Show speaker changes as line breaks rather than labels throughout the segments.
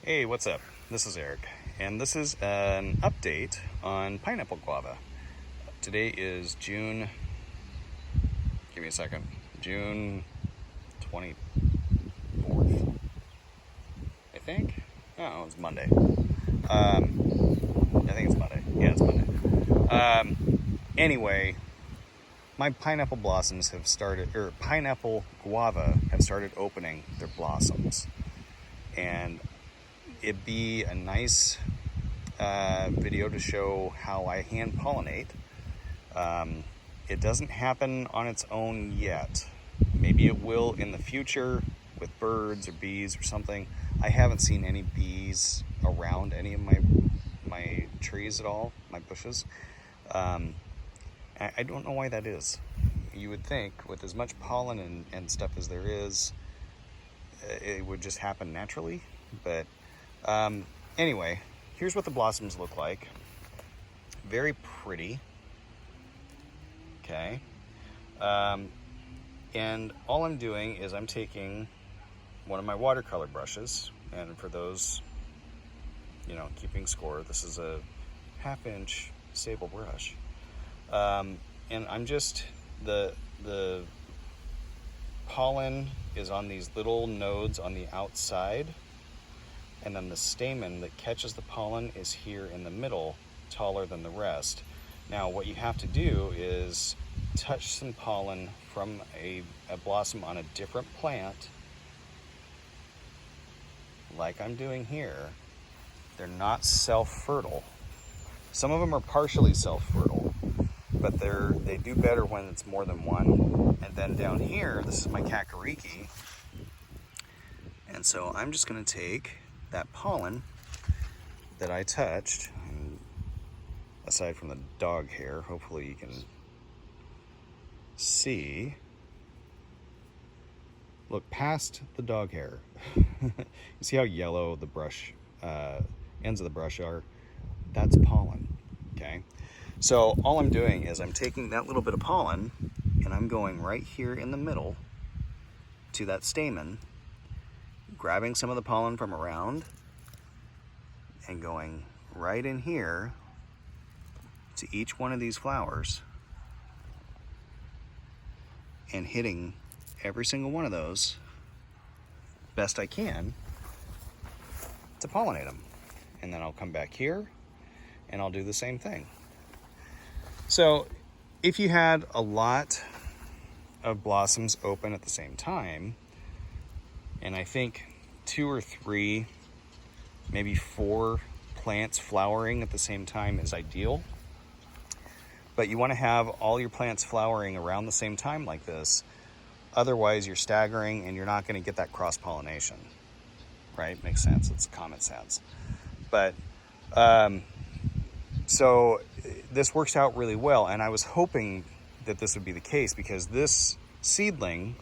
Hey, what's up? This is Eric, and this is an update on pineapple guava. Today is June, give me a second, June 24th, I think? No, it's Monday. I think it's Monday. Yeah, it's Monday. Anyway, my pineapple blossoms have started, or pineapple guava have started opening their blossoms. And it'd be a nice video to show how I hand pollinate. It doesn't happen on its own yet. Maybe it will in the future with birds or bees or something. I haven't seen any bees around any of my trees at all, my bushes. I don't know why that is. You would think with as much pollen and stuff as there is, it would just happen naturally, but anyway, here's what the blossoms look like. Very pretty. Okay. And all I'm doing is I'm taking one of my watercolor brushes, and for those, keeping score, this is a 1/2-inch sable brush. And I'm just, the pollen is on these little nodes on the outside, and then the stamen that catches the pollen is here in the middle, taller than the rest. Now what you have to do is touch some pollen from a blossom on a different plant, like I'm doing here. They're not self-fertile. Some of them are partially self-fertile, but they do better when it's more than one. And then down here, this is my kakariki, and so I'm just going to take that pollen that I touched, and aside from the dog hair, hopefully you can see, look past the dog hair. You see how yellow the brush, ends of the brush are? That's pollen, okay? So all I'm doing is I'm taking that little bit of pollen and I'm going right here in the middle to that stamen, grabbing some of the pollen from around and going right in here to each one of these flowers and hitting every single one of those best I can to pollinate them. And then I'll come back here and I'll do the same thing. So if you had a lot of blossoms open at the same time, and I think 2 or 3, maybe 4 plants flowering at the same time is ideal. But you want to have all your plants flowering around the same time like this. Otherwise you're staggering and you're not going to get that cross-pollination, right? Makes sense. It's common sense. But so this works out really well, and I was hoping that this would be the case, because this seedling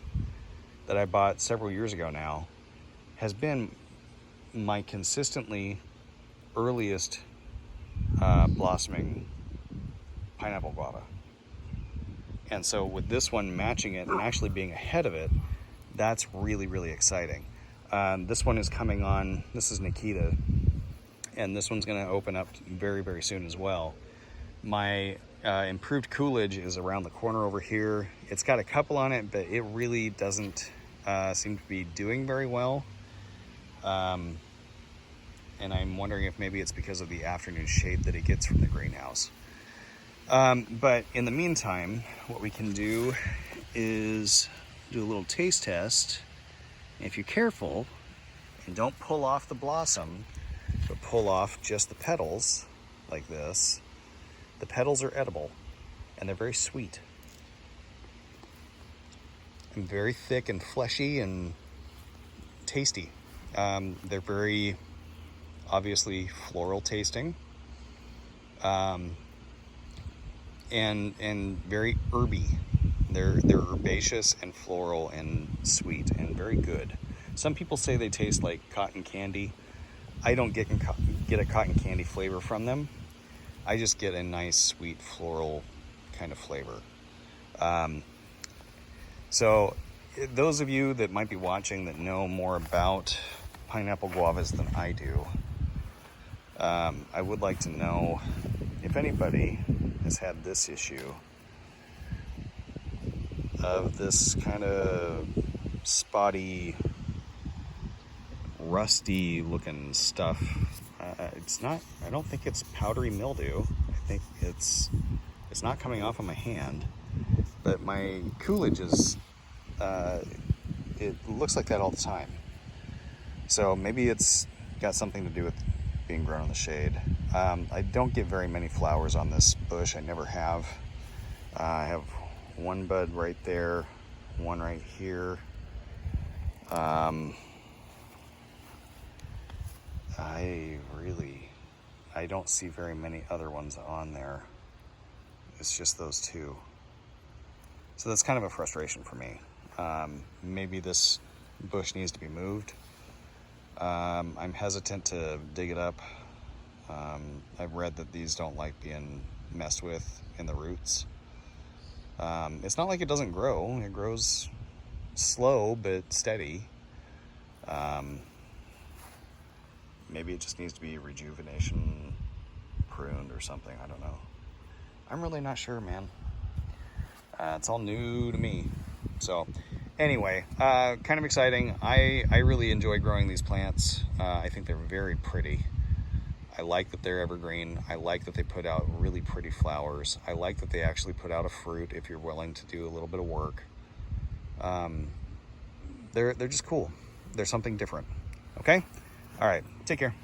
that I bought several years ago now has been my consistently earliest blossoming pineapple guava. And so with this one matching it and actually being ahead of it, that's really, really exciting. This one is coming on, this is Nikita, and this one's going to open up very, very soon as well. My improved Coolidge is around the corner over here. It's got a couple on it, but it really doesn't seem to be doing very well. And I'm wondering if maybe it's because of the afternoon shade that it gets from the greenhouse. But in the meantime, what we can do is do a little taste test. If you're careful and don't pull off the blossom, but pull off just the petals like this, the petals are edible and they're very sweet and very thick and fleshy and tasty. They're very obviously floral tasting, and very herby. They're herbaceous and floral and sweet and very good. Some people say they taste like cotton candy. I don't get a cotton candy flavor from them. I just get a nice sweet floral kind of flavor. So those of you that might be watching that know more about pineapple guavas than I do. I would like to know if anybody has had this issue of this kind of spotty, rusty looking stuff. It's not, I don't think it's powdery mildew. I think it's not coming off of my hand, but my Coolidge is, it looks like that all the time. So maybe it's got something to do with being grown in the shade. I don't get very many flowers on this bush. I never have. I have one bud right there, one right here. I don't see very many other ones on there. It's just those two. So that's kind of a frustration for me. Maybe this bush needs to be moved. I'm hesitant to dig it up. I've read that these don't like being messed with in the roots. It's not like it doesn't grow. It grows slow but steady. Maybe it just needs to be rejuvenation pruned or something. I don't know. I'm really not sure, man. It's all new to me. So anyway, kind of exciting. I really enjoy growing these plants. I think they're very pretty. I like that they're evergreen. I like that they put out really pretty flowers. I like that they actually put out a fruit if you're willing to do a little bit of work. They're just cool. They're something different. Okay? All right. Take care.